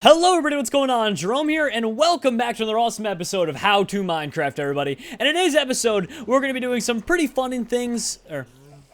Hello everybody, what's going on? Jerome here, and welcome back to another awesome episode of How to Minecraft, everybody. And in today's episode, we're going to be doing some pretty fun things,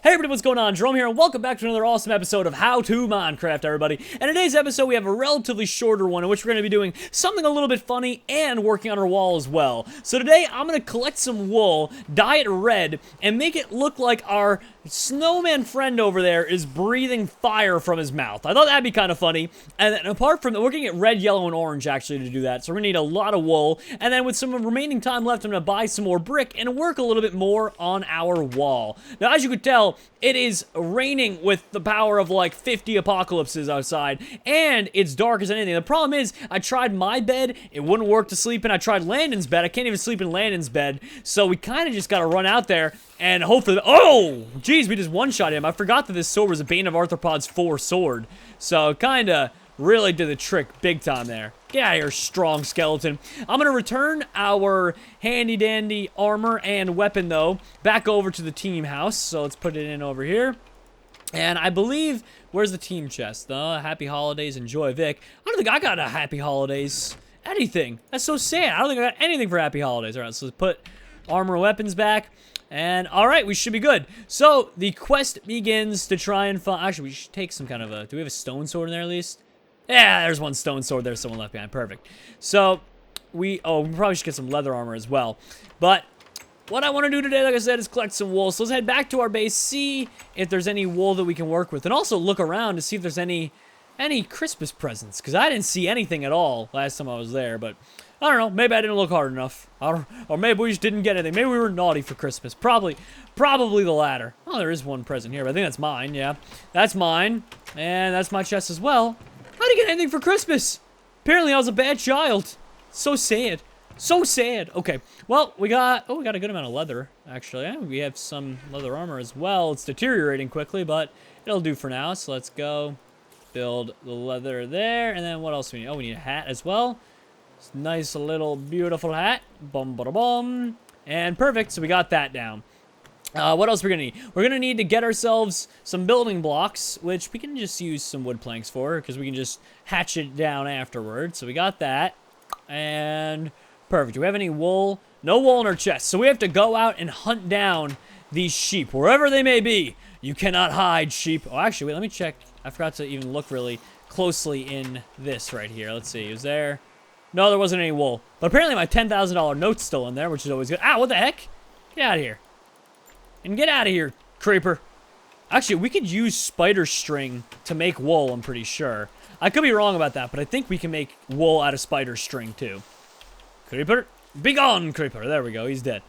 Hey everybody, what's going on? Jerome here, and welcome back to another awesome episode of How to Minecraft, everybody. And in today's episode, we have a relatively shorter one in which we're going to be doing something a little bit funny and working on our wall as well. So today, I'm going to collect some wool, dye it red, and make it look like our snowman friend over there is breathing fire from his mouth. I thought that'd be kind of funny. And then apart from that, we're going to get red, yellow, and orange actually to do that. So we're going to need a lot of wool. And then with some remaining time left, I'm going to buy some more brick and work a little bit more on our wall. Now, as you could tell, it is raining with the power of like 50 apocalypses outside, and it's dark as anything. The problem is, I tried my bed, it wouldn't work to sleep in. I tried Landon's bed, I can't even sleep in Landon's bed, so we kind of just gotta run out there and hope for the— oh! Jeez, we just one-shot him. I forgot that this sword was a Bane of Arthropods 4 sword, so kinda really did the trick big time there. Get out of here, strong skeleton. I'm gonna return our handy-dandy armor and weapon, though, back over to the team house. So let's put it in over here. And I believe, where's the team chest? Happy holidays, enjoy Vic. I don't think I got a happy holidays anything. That's so sad. I don't think I got anything for happy holidays. All right, so let's put armor and weapons back. And, alright, we should be good. So, the quest begins to try and find— actually, we should take some kind of a— do we have a stone sword in there at least? Yeah, there's one stone sword there, someone left behind. Perfect. So, we probably should get some leather armor as well. But what I want to do today, like I said, is collect some wool. So let's head back to our base, see if there's any wool that we can work with. And also look around to see if there's any Christmas presents. Because I didn't see anything at all last time I was there. But I don't know, maybe I didn't look hard enough. Or maybe we just didn't get anything. Maybe we were naughty for Christmas. Probably the latter. Oh, there is one present here, but I think that's mine, yeah. That's mine. And that's my chest as well. I didn't get anything for Christmas. Apparently I was a bad child. So sad. So sad. Okay. Well, we got a good amount of leather, actually. Yeah, we have some leather armor as well. It's deteriorating quickly, but it'll do for now. So let's go build the leather there. And then what else do we need? Oh, we need a hat as well. It's a nice little beautiful hat. Bum, ba, da, bum. And perfect. So we got that down. What else are we gonna need? We're gonna need to get ourselves some building blocks, which we can just use some wood planks for, because we can just hatch it down afterwards. So we got that. And perfect. Do we have any wool? No wool in our chest. So we have to go out and hunt down these sheep, wherever they may be. You cannot hide, sheep. Oh, actually, wait, let me check. I forgot to even look really closely in this right here. Let's see. Is there— no, there wasn't any wool. But apparently my $10,000 note's still in there, which is always good. Ah, what the heck? Get out of here. And get out of here, creeper. Actually, we could use spider string to make wool, I'm pretty sure. I could be wrong about that, but I think we can make wool out of spider string, too. Creeper. Be gone, creeper. There we go. He's dead.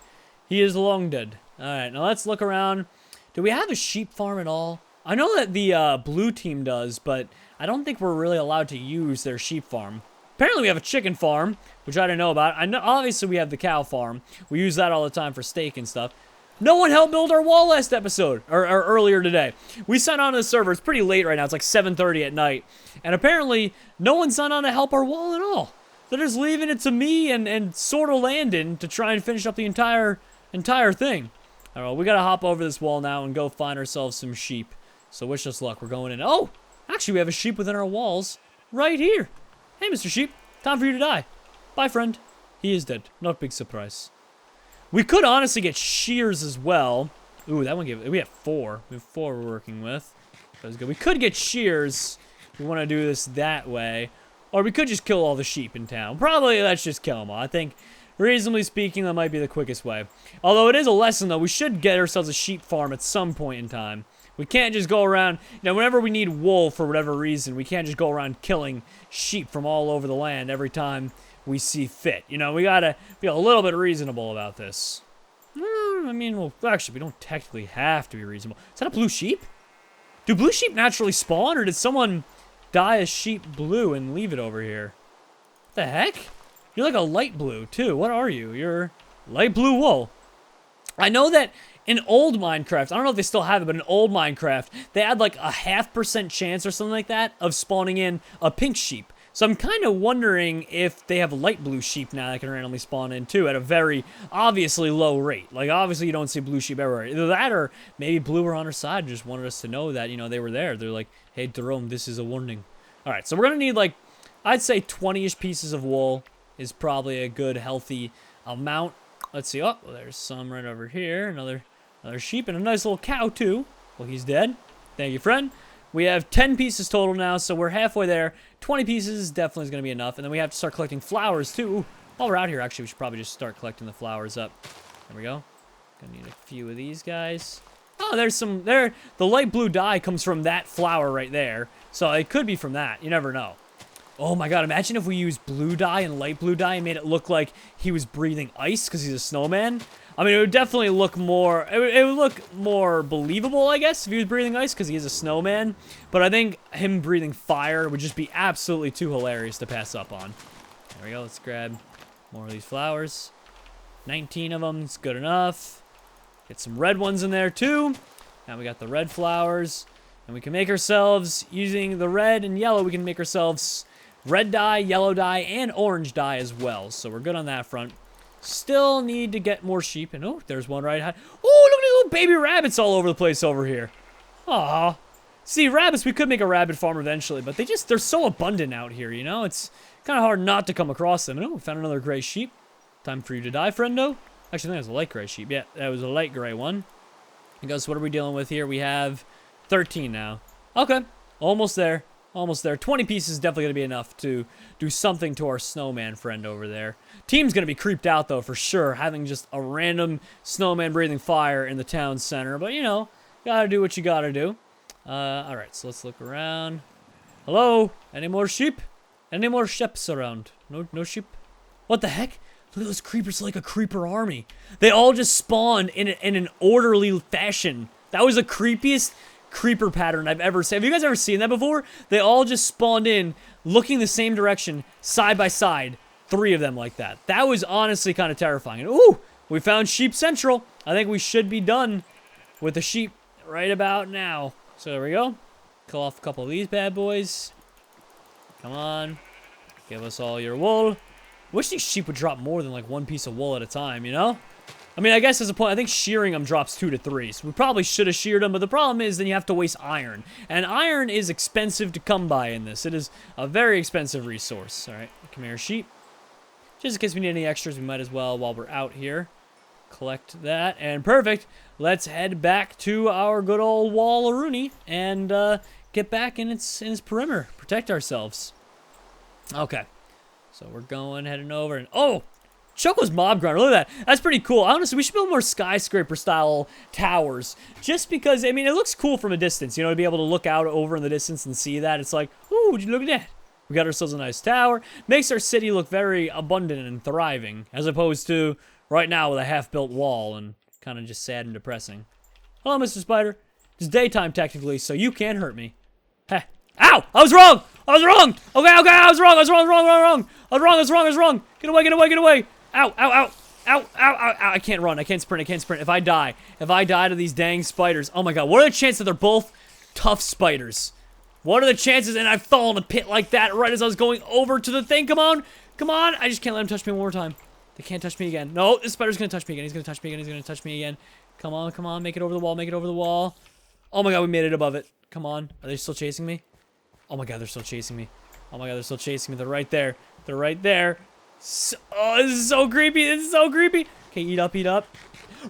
He is long dead. Alright, now let's look around. Do we have a sheep farm at all? I know that the blue team does, but I don't think we're really allowed to use their sheep farm. Apparently we have a chicken farm, which I didn't know about. I know, obviously we have the cow farm. We use that all the time for steak and stuff. No one helped build our wall last episode, or earlier today. We signed on to the server. It's pretty late right now. It's like 7:30 at night. And apparently, no one signed on to help our wall at all. They're just leaving it to me and sort of Landon to try and finish up the entire thing. All right, we got to hop over this wall now and go find ourselves some sheep. So wish us luck. We're going in. Oh, actually, we have a sheep within our walls right here. Hey, Mr. Sheep. Time for you to die. Bye, friend. He is dead. Not a big surprise. We could honestly get shears as well. Ooh, that one gave— we have 4. We have 4 we're working with. That's good. We could get shears if we want to do this that way. Or we could just kill all the sheep in town. Probably let's just kill them all. I think, reasonably speaking, that might be the quickest way. Although it is a lesson, though. We should get ourselves a sheep farm at some point in time. We can't just go around— now, whenever we need wool for whatever reason, we can't just go around killing sheep from all over the land every time we see fit. You know, we gotta be a little bit reasonable about this. I mean, well, actually, we don't technically have to be reasonable. Is that a blue sheep? Do blue sheep naturally spawn, or did someone dye a sheep blue and leave it over here? What the heck? You're like a light blue, too. What are you? You're light blue wool. I know that in old Minecraft, I don't know if they still have it, but in old Minecraft, they had like a 0.5% chance or something like that of spawning in a pink sheep. So I'm kind of wondering if they have light blue sheep now that can randomly spawn in too at a very obviously low rate. Like obviously you don't see blue sheep everywhere. Either that or maybe Blue were on our side and just wanted us to know that, you know, they were there. They're like, hey Jerome, this is a warning. Alright, so we're gonna need like I'd say 20-ish pieces of wool is probably a good, healthy amount. Let's see. Oh, well, there's some right over here. Another sheep and a nice little cow, too. Well, he's dead. Thank you, friend. We have 10 pieces total now, so we're halfway there. 20 pieces definitely is going to be enough. And then we have to start collecting flowers, too. Ooh, while we're out here, actually, we should probably just start collecting the flowers up. There we go. Gonna need a few of these guys. Oh, there's some there. The light blue dye comes from that flower right there. So it could be from that. You never know. Oh my god, imagine if we used blue dye and light blue dye and made it look like he was breathing ice because he's a snowman. I mean, it would definitely look more, it would look more believable, I guess, if he was breathing ice because he is a snowman. But I think him breathing fire would just be absolutely too hilarious to pass up on. There we go, let's grab more of these flowers. 19 of them is good enough. Get some red ones in there too. Now we got the red flowers. And we can make ourselves, using the red and yellow, we can make ourselves red dye, yellow dye, and orange dye as well. So we're good on that front. Still need to get more sheep. And oh, there's one right high. Oh, look at these little baby rabbits all over the place over here. Aw. See, rabbits, we could make a rabbit farm eventually, but they're so abundant out here, you know? It's kind of hard not to come across them. And oh, we found another gray sheep. Time for you to die, friendo. Actually, I think it was a light gray sheep. Yeah, that was a light gray one. Because what are we dealing with here? We have 13 now. Okay, almost there. Almost there. 20 pieces is definitely going to be enough to do something to our snowman friend over there. Team's going to be creeped out, though, for sure, having just a random snowman breathing fire in the town center. But, you know, gotta do what you gotta do. Alright, so let's look around. Hello? Any more sheep? Any more sheeps around? No sheep? What the heck? Look at those creepers, like a creeper army. They all just spawned in an orderly fashion. That was the creepiest creeper pattern I've ever seen. Have you guys ever seen that before? They all just spawned in, looking the same direction, side by side. 3 of them like that. That was honestly kind of terrifying. And ooh, we found Sheep Central. I think we should be done with the sheep right about now. So there we go. Kill off a couple of these bad boys. Come on. Give us all your wool. Wish these sheep would drop more than like 1 piece of wool at a time, you know? I mean, I guess there's a point. I think shearing them drops 2 to 3. So we probably should have sheared them, but the problem is then you have to waste iron. And iron is expensive to come by in this. It is a very expensive resource. All right, come here, sheep. Just in case we need any extras, we might as well, while we're out here, collect that. And perfect. Let's head back to our good old Wall-a-Rooney and get back in its perimeter. Protect ourselves. Okay. So we're heading over, and oh! Choco's Mob Ground, look at that. That's pretty cool. Honestly, we should build more skyscraper-style towers. Just because, I mean, it looks cool from a distance, you know, to be able to look out over in the distance and see that. It's like, ooh, would you look at that? We got ourselves a nice tower. Makes our city look very abundant and thriving, as opposed to right now with a half-built wall and kind of just sad and depressing. Hello, Mr. Spider. It's daytime, technically, so you can't hurt me. Heh. Ow! I was wrong! I was wrong! Okay, I was wrong! I was wrong! Get away! Ow! Ow! I can't run. I can't sprint. If I die to these dang spiders, oh my god, what are the chances that they're both tough spiders? What are the chances? And I fall in a pit like that right as I was going over to the thing. Come on! I just can't let him touch me one more time. They can't touch me again. No, this spider's gonna touch me again. He's gonna touch me again. Come on, make it over the wall. Oh my god, we made it above it. Come on. Are they still chasing me? Oh my god, they're still chasing me. They're right there. Oh, this is so creepy. Okay, eat up.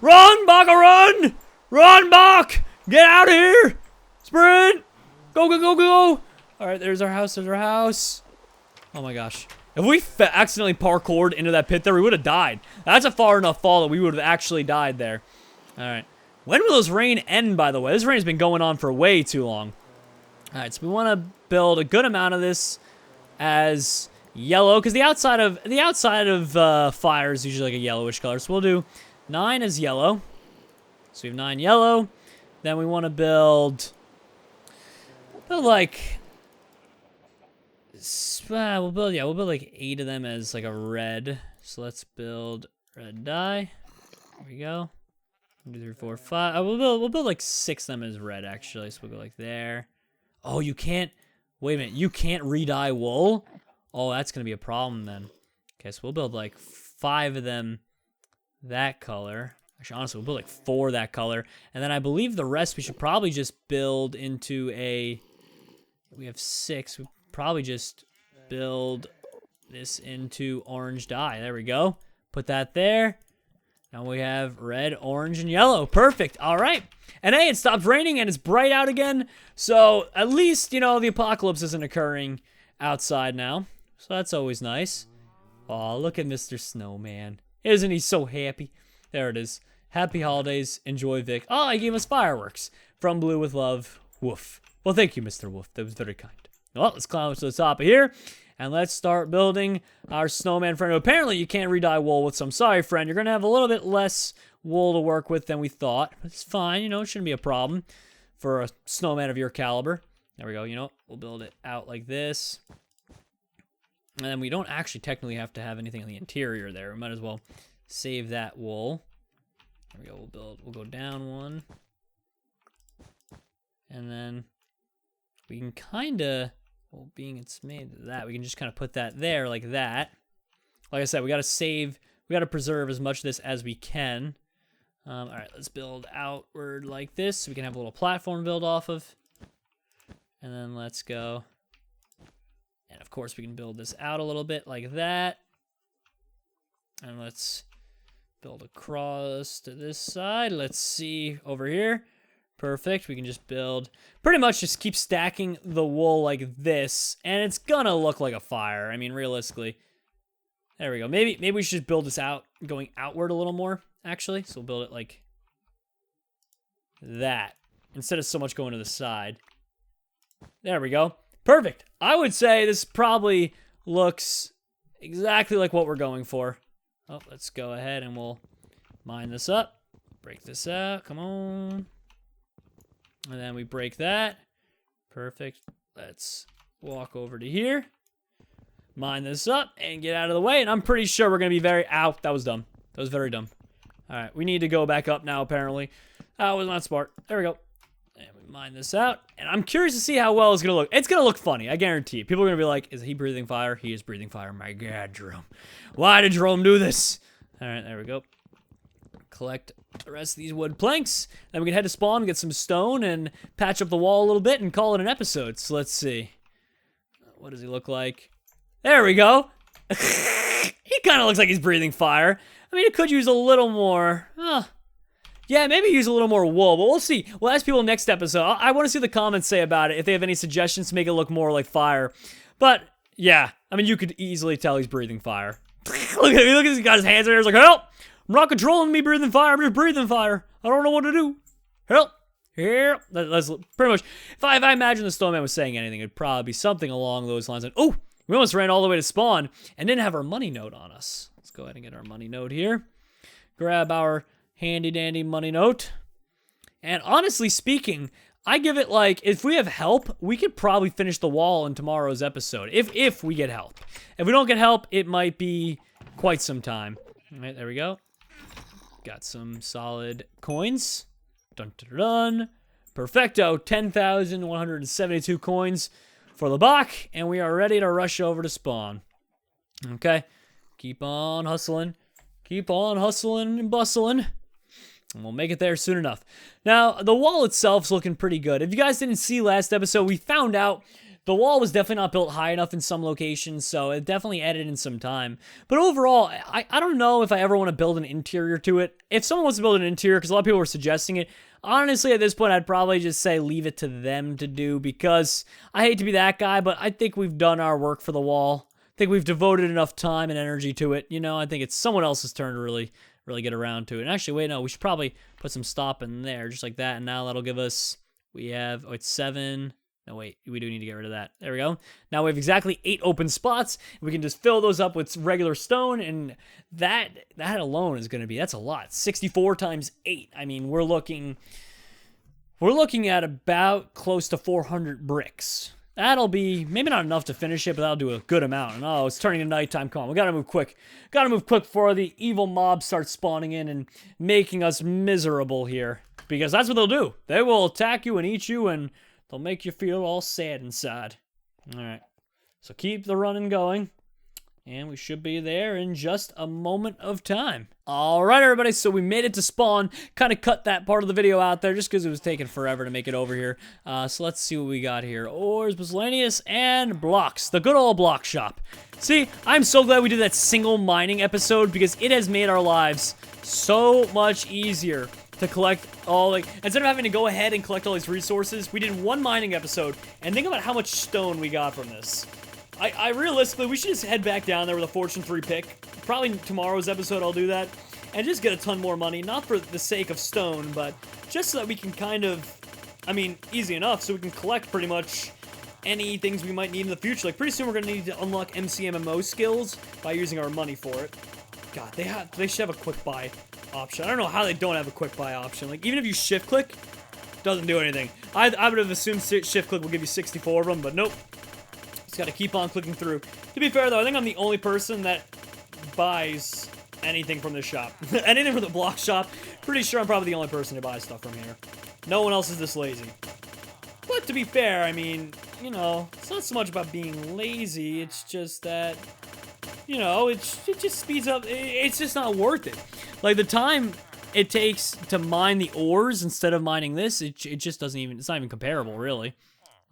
Run, Baka, run, Bak! Get out of here! Sprint! Go! Alright, there's our house. Oh my gosh. If we accidentally parkoured into that pit there, we would have died. That's a far enough fall that we would have actually died there. Alright. When will this rain end, by the way? This rain has been going on for way too long. Alright, so we want to build a good amount of this as yellow, because the outside of fire is usually like a yellowish color. So we'll do 9 as yellow. So we have 9 yellow. Then we want to build like we'll build like 8 of them as like a red. So let's build red dye. There we go. 1, 2, 3, 4, 5. We'll build like 6 of them as red actually. So we'll go like there. Oh, you can't. Wait a minute. You can't re-dye wool? Oh, that's gonna be a problem then. Okay, so we'll build like 5 of them that color. Actually, honestly, we'll build like 4 that color. And then I believe the rest we should probably just build into a... We have 6. We probably just build this into orange dye. There we go. Put that there. Now we have red, orange, and yellow. Perfect. All right. And hey, it stopped raining and it's bright out again. So at least, you know, the apocalypse isn't occurring outside now. So that's always nice. Oh, look at Mr. Snowman. Isn't he so happy? There it is. Happy holidays. Enjoy, Vic. Oh, he gave us fireworks. From Blue with love. Woof. Well, thank you, Mr. Wolf. That was very kind. Well, let's climb up to the top of here. And let's start building our snowman friend. Apparently, you can't re-dye wool with some. Sorry, friend. You're going to have a little bit less wool to work with than we thought. But it's fine. You know, it shouldn't be a problem for a snowman of your caliber. There we go. You know, we'll build it out like this. And then we don't actually technically have to have anything on the interior there. We might as well save that wool. There we go. We'll go down one. And then we can kind of... Well, being it's made that, we can just kind of put that there like that. Like I said, we got to save, we got to preserve as much of this as we can. All right, let's build outward like this so we can have a little platform build off of. And then let's go. And of course, we can build this out a little bit like that. And let's build across to this side. Let's see over here. Perfect. We can just build, pretty much just keep stacking the wool like this, and it's gonna look like a fire. I mean, realistically. There we go. Maybe we should build this out, going outward a little more, actually. So we'll build it like that, instead of so much going to the side. There we go. Perfect. I would say this probably looks exactly like what we're going for. Oh, let's go ahead and we'll mine this up. Break this out. Come on. And then we break that. Perfect. Let's walk over to here. Mine this up and get out of the way. And I'm pretty sure we're going to be very... Ow, that was dumb. That was very dumb. All right, we need to go back up now, apparently. That was not smart. There we go. And we mine this out. And I'm curious to see how well it's going to look. It's going to look funny, I guarantee. People are going to be like, is he breathing fire? He is breathing fire. My God, Jerome. Why did Jerome do this? All right, there we go. Collect the rest of these wood planks. Then we can head to spawn, get some stone, and patch up the wall a little bit and call it an episode. So let's see. What does he look like? There we go. He kind of looks like he's breathing fire. I mean, it could use a little more. Yeah, maybe use a little more wool, but we'll see. We'll ask people next episode. I want to see the comments say about it, if they have any suggestions to make it look more like fire. But, yeah, I mean, you could easily tell he's breathing fire. Look at him, he's got his hands in there, he's like, help! I'm not controlling me breathing fire, I'm just breathing fire. I don't know what to do. Help! Help! That's pretty much, if I imagine the snowman was saying anything, it'd probably be something along those lines. And, oh, we almost ran all the way to spawn and didn't have our money note on us. Let's go ahead and get our money note here. Grab our handy dandy money note. And honestly speaking, I give it like, if we have help, we could probably finish the wall in tomorrow's episode. If we get help. If we don't get help, it might be quite some time. All right, there we go. Got some solid coins. Dun dun dun. Perfecto. 10,172 coins for the Bach, and we are ready to rush over to spawn. Okay. Keep on hustling. Keep on hustling and bustling. And we'll make it there soon enough. Now, the wall itself's looking pretty good. If you guys didn't see last episode, we found out the wall was definitely not built high enough in some locations, so it definitely added in some time. But overall, I don't know if I ever want to build an interior to it. If someone wants to build an interior, because a lot of people were suggesting it, honestly, at this point, I'd probably just say leave it to them to do, because I hate to be that guy, but I think we've done our work for the wall. I think we've devoted enough time and energy to it. You know, I think it's someone else's turn to really get around to it. And actually, wait, no, we should probably put some stop in there, just like that, and now that'll give us, we have, oh, it's 7... No, wait, we do need to get rid of that. There we go. Now we have exactly 8 open spots. We can just fill those up with regular stone, and that alone is going to be, that's a lot. 64 times 8. I mean, we're looking at about close to 400 bricks. That'll be maybe not enough to finish it, but that'll do a good amount. And oh, it's turning to nighttime. Come on, we gotta move quick. Gotta move quick before the evil mob starts spawning in and making us miserable here. Because that's what they'll do. They will attack you and eat you, and they'll make you feel all sad inside. All right. So keep the running going. And we should be there in just a moment of time. All right, everybody, so we made it to spawn. Kind of cut that part of the video out there just because it was taking forever to make it over here. So let's see what we got here. Ores, miscellaneous, and blocks. The good old block shop. See, I'm so glad we did that single mining episode because it has made our lives so much easier to collect all, like, instead of having to go ahead and collect all these resources, we did one mining episode, and think about how much stone we got from this. I realistically, we should just head back down there with a Fortune 3 pick. Probably tomorrow's episode I'll do that. And just get a ton more money. Not for the sake of stone, but just so that we can kind of, I mean, easy enough, so we can collect pretty much any things we might need in the future. Like, pretty soon we're going to need to unlock MCMMO skills by using our money for it. God, they should have a quick buy option. I don't know how they don't have a quick buy option. Like, even if you shift click, doesn't do anything. I would have assumed shift click will give you 64 of them, but nope. Just gotta keep on clicking through. To be fair, though, I think I'm the only person that buys anything from this shop. Anything from the block shop. Pretty sure I'm probably the only person who buys stuff from here. No one else is this lazy. But to be fair, I mean, you know, it's not so much about being lazy. It's just that, you know, it just speeds up. It's just not worth it. Like, the time it takes to mine the ores instead of mining this, it just doesn't even, it's not even comparable, really.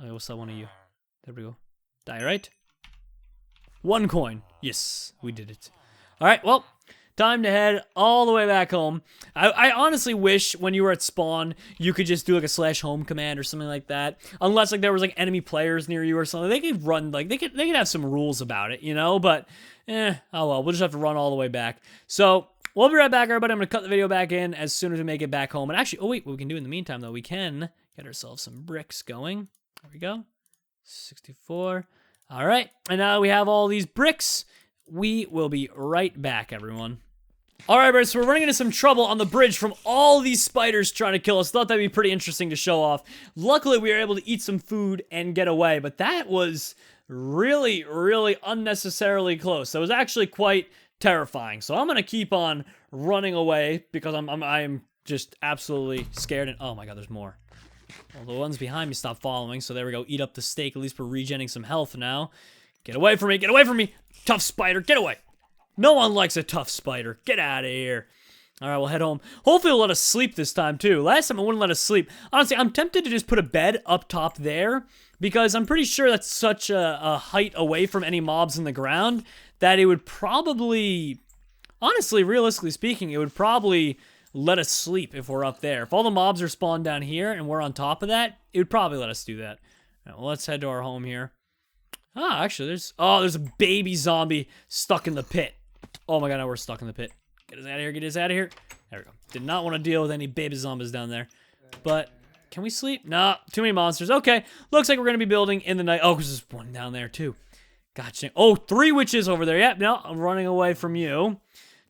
Okay, what's that one of you? There we go. Die, right? 1 coin. Yes, we did it. All right, well, time to head all the way back home. I honestly wish when you were at spawn, you could just do like a /home command or something like that. Unless like there was like enemy players near you or something. They could run, like, they could have some rules about it, you know? But, oh well, we'll just have to run all the way back. So, we'll be right back, everybody. I'm going to cut the video back in as soon as we make it back home. And actually, oh wait, what we can do in the meantime, though, we can get ourselves some bricks going. There we go. 64. All right, and now we have all these bricks. We will be right back, everyone. All right, so we're running into some trouble on the bridge from all these spiders trying to kill us. Thought that'd be pretty interesting to show off. Luckily, we were able to eat some food and get away, but that was really, really unnecessarily close. That was actually quite terrifying. So I'm gonna keep on running away because I'm just absolutely scared. And oh my God, there's more. Well, the ones behind me stopped following, so there we go. Eat up the steak. At least we're regenerating some health now. Get away from me. Get away from me. Tough spider. Get away. No one likes a tough spider. Get out of here. All right, we'll head home. Hopefully it'll let us sleep this time, too. Last time it wouldn't let us sleep. Honestly, I'm tempted to just put a bed up top there because I'm pretty sure that's such a height away from any mobs in the ground that it would probably, honestly, realistically speaking, it would probably let us sleep if we're up there. If all the mobs are spawned down here and we're on top of that, it would probably let us do that. All right, well, let's head to our home here. Ah, actually, there's a baby zombie stuck in the pit. Oh my God, now we're stuck in the pit. Get us out of here, get us out of here. There we go. Did not want to deal with any baby zombies down there. But, can we sleep? Nah, too many monsters. Okay, looks like we're going to be building in the night. Oh, because there's one down there, too. Gotcha. Oh, 3 witches over there. Yep, no, I'm running away from you.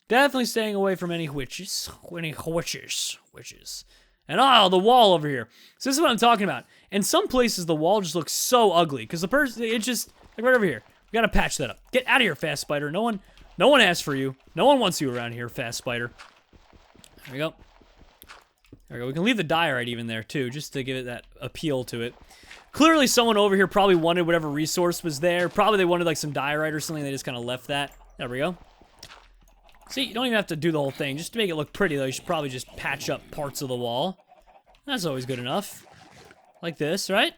Definitely staying away from any witches. Witches. And the wall over here. So this is what I'm talking about. In some places, the wall just looks so ugly. Because the person, it's just, like right over here. We gotta patch that up. Get out of here, fast spider. No one asked for you. No one wants you around here, fast spider. There we go. There we go. We can leave the diorite even there, too. Just to give it that appeal to it. Clearly, someone over here probably wanted whatever resource was there. Probably they wanted, like, some diorite or something. They just kind of left that. There we go. See, you don't even have to do the whole thing. Just to make it look pretty, though, you should probably just patch up parts of the wall. That's always good enough. Like this, right?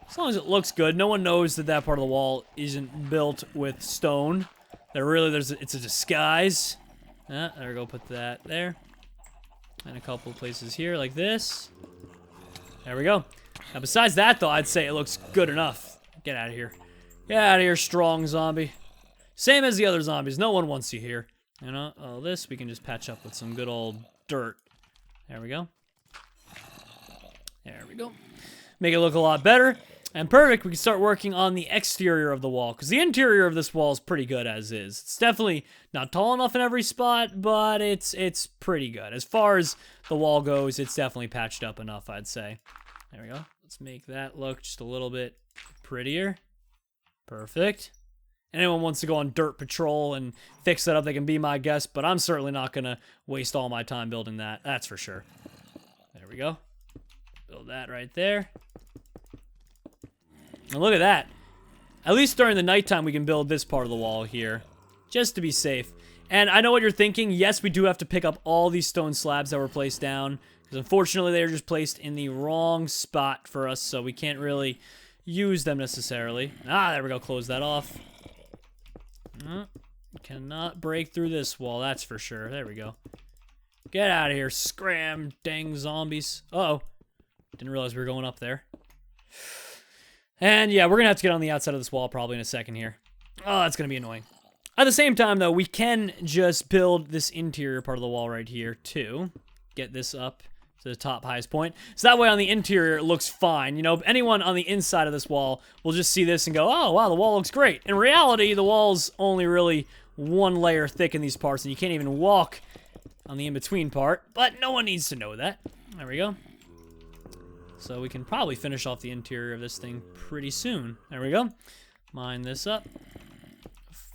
As long as it looks good. No one knows that that part of the wall isn't built with stone. That really, it's a disguise. There we go, put that there. And a couple places here, like this. There we go. Now, besides that, though, I'd say it looks good enough. Get out of here. Get out of here, strong zombie. Same as the other zombies. No one wants you here. You know, all this we can just patch up with some good old dirt. There we go. There we go. Make it look a lot better. And perfect, we can start working on the exterior of the wall. Because the interior of this wall is pretty good as is. It's definitely not tall enough in every spot, but it's pretty good. As far as the wall goes, it's definitely patched up enough, I'd say. There we go. Let's make that look just a little bit prettier. Perfect. Anyone wants to go on dirt patrol and fix that up, they can be my guest, but I'm certainly not going to waste all my time building that. That's for sure. There we go. Build that right there. And look at that. At least during the nighttime, we can build this part of the wall here, just to be safe. And I know what you're thinking. Yes, we do have to pick up all these stone slabs that were placed down, because unfortunately, they are just placed in the wrong spot for us, so we can't really use them necessarily. Ah, there we go. Close that off. Cannot break through this wall, that's for sure. There we go. Get out of here, scram, dang zombies. Uh-oh. Didn't realize we were going up there. And yeah, we're gonna have to get on the outside of this wall probably in a second here. Oh, that's gonna be annoying. At the same time, though, we can just build this interior part of the wall right here, too. Get this up to the top highest point. So that way on the interior, it looks fine. You know, anyone on the inside of this wall will just see this and go, oh, wow, the wall looks great. In reality, the wall's only really one layer thick in these parts, and you can't even walk on the in-between part. But no one needs to know that. There we go. So we can probably finish off the interior of this thing pretty soon. There we go. Mine this up.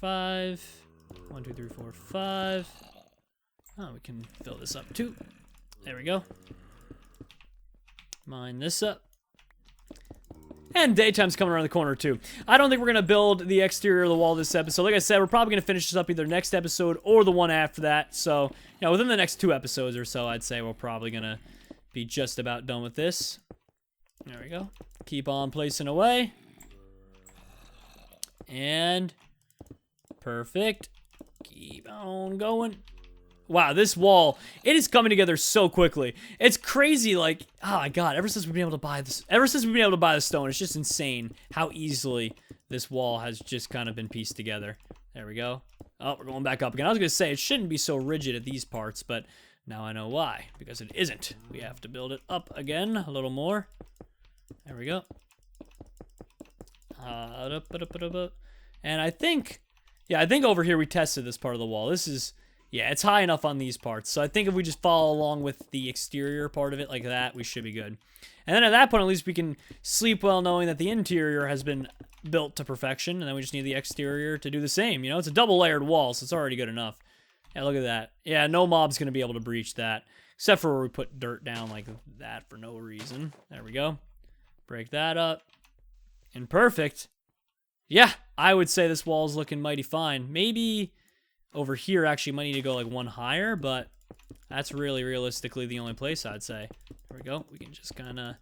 5. 1, 2, 3, 4, 5. Oh, we can fill this up too. There we go. Mine this up. And daytime's coming around the corner too. I don't think we're going to build the exterior of the wall this episode. Like I said, we're probably going to finish this up either next episode or the one after that. So, you know, within the next 2 episodes or so, I'd say we're probably going to be just about done with this. There we go. Keep on placing away. And perfect. Keep on going. Wow, this wall, it is coming together so quickly. It's crazy, like, oh my god, ever since we've been able to buy this, the stone, it's just insane how easily this wall has just kind of been pieced together. There we go. Oh, we're going back up again. I was going to say, it shouldn't be so rigid at these parts, but now I know why, because it isn't. We have to build it up again a little more. There we go. And I think, yeah, I think over here we tested this part of the wall. This is, yeah, it's high enough on these parts. So I think if we just follow along with the exterior part of it like that, we should be good. And then at that point, at least we can sleep well knowing that the interior has been built to perfection. And then we just need the exterior to do the same. You know, it's a double layered wall, so it's already good enough. Yeah, look at that. Yeah, no mob's going to be able to breach that. Except for where we put dirt down like that for no reason. There we go. Break that up. And perfect. Yeah, I would say this wall's looking mighty fine. Maybe over here actually might need to go like one higher, but that's really realistically the only place I'd say. There we go. We can just kind of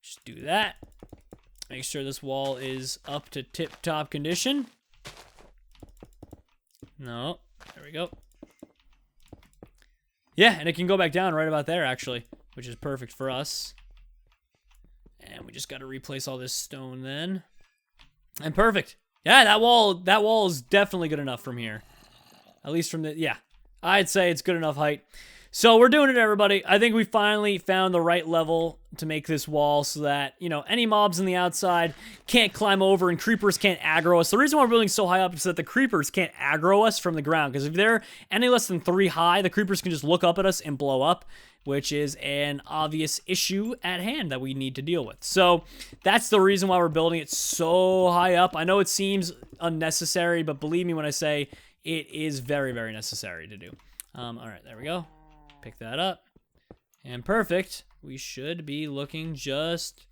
just do that. Make sure this wall is up to tip-top condition. No, there we go. Yeah, and it can go back down right about there actually, which is perfect for us. And we just got to replace all this stone then. And perfect. Yeah, that wall is definitely good enough from here. At least from the, yeah. I'd say it's good enough height. So we're doing it, everybody. I think we finally found the right level to make this wall so that, you know, any mobs on the outside can't climb over and creepers can't aggro us. The reason why we're building so high up is that the creepers can't aggro us from the ground, because if they're any less than 3 high, the creepers can just look up at us and blow up, which is an obvious issue at hand that we need to deal with. So that's the reason why we're building it so high up. I know it seems unnecessary, but believe me when I say it is very, very necessary to do. All right, there we go. Pick that up. And perfect. We should be looking just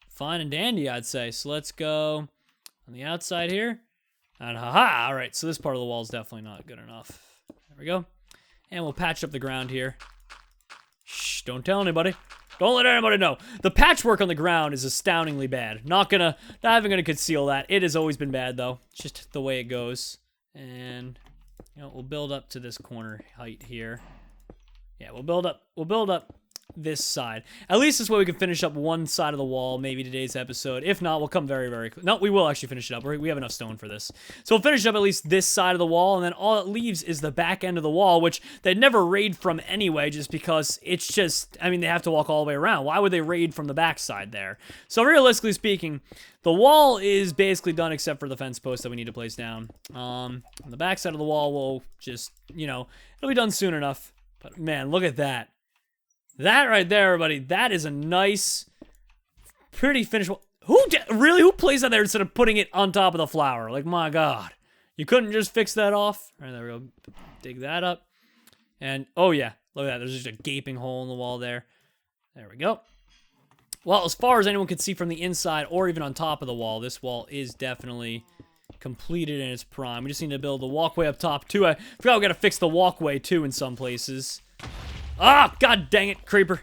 fine and dandy, I'd say. So let's go on the outside here. And haha! All right, so this part of the wall is definitely not good enough. There we go. And we'll patch up the ground here. Shh, don't tell anybody. Don't let anybody know. The patchwork on the ground is astoundingly bad. Not even gonna conceal that. It has always been bad though. It's just the way it goes. And you know, we'll build up to this corner height here. Yeah, we'll build up this side. At least this way we can finish up one side of the wall, maybe today's episode. If not, we'll come very, very close. No, we will actually finish it up. We have enough stone for this. So we'll finish up at least this side of the wall, and then all it leaves is the back end of the wall, which they'd never raid from anyway, just because it's just, I mean, they have to walk all the way around. Why would they raid from the back side there? So realistically speaking, the wall is basically done except for the fence post that we need to place down. On the back side of the wall, we'll just, you know, it'll be done soon enough. But man, look at that. That right there, everybody, that is a nice, pretty finished wall. Who plays that there instead of putting it on top of the flower? Like, my God. You couldn't just fix that off? All right, there we go. Dig that up. And, oh yeah, look at that. There's just a gaping hole in the wall there. There we go. Well, as far as anyone can see from the inside or even on top of the wall, this wall is definitely completed in its prime. We just need to build the walkway up top, too. I forgot we gotta fix the walkway, too, in some places. Ah, god dang it, creeper.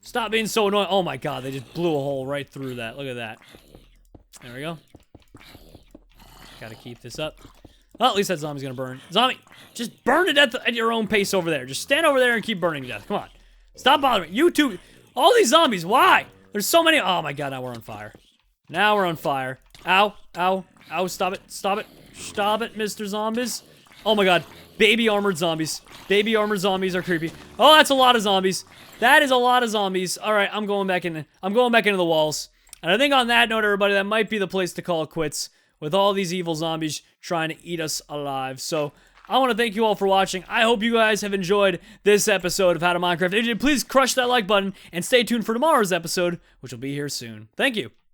Stop being so annoying. Oh my god, they just blew a hole right through that. Look at that. There we go. Gotta keep this up. Well, at least that zombie's gonna burn. Zombie, just burn to death at your own pace over there. Just stand over there and keep burning to death. Come on. Stop bothering me. You two, all these zombies, why? There's so many. Oh my god, now we're on fire. Now we're on fire. Ow, ow, ow, stop it, stop it. Stop it, Mr. Zombies. Oh my god, baby armored zombies. Baby armored zombies are creepy. Oh, that's a lot of zombies. That is a lot of zombies. All right, I'm going back into the walls. And I think on that note, everybody, that might be the place to call it quits with all these evil zombies trying to eat us alive. So I want to thank you all for watching. I hope you guys have enjoyed this episode of How to Minecraft. If you did, please crush that like button and stay tuned for tomorrow's episode, which will be here soon. Thank you.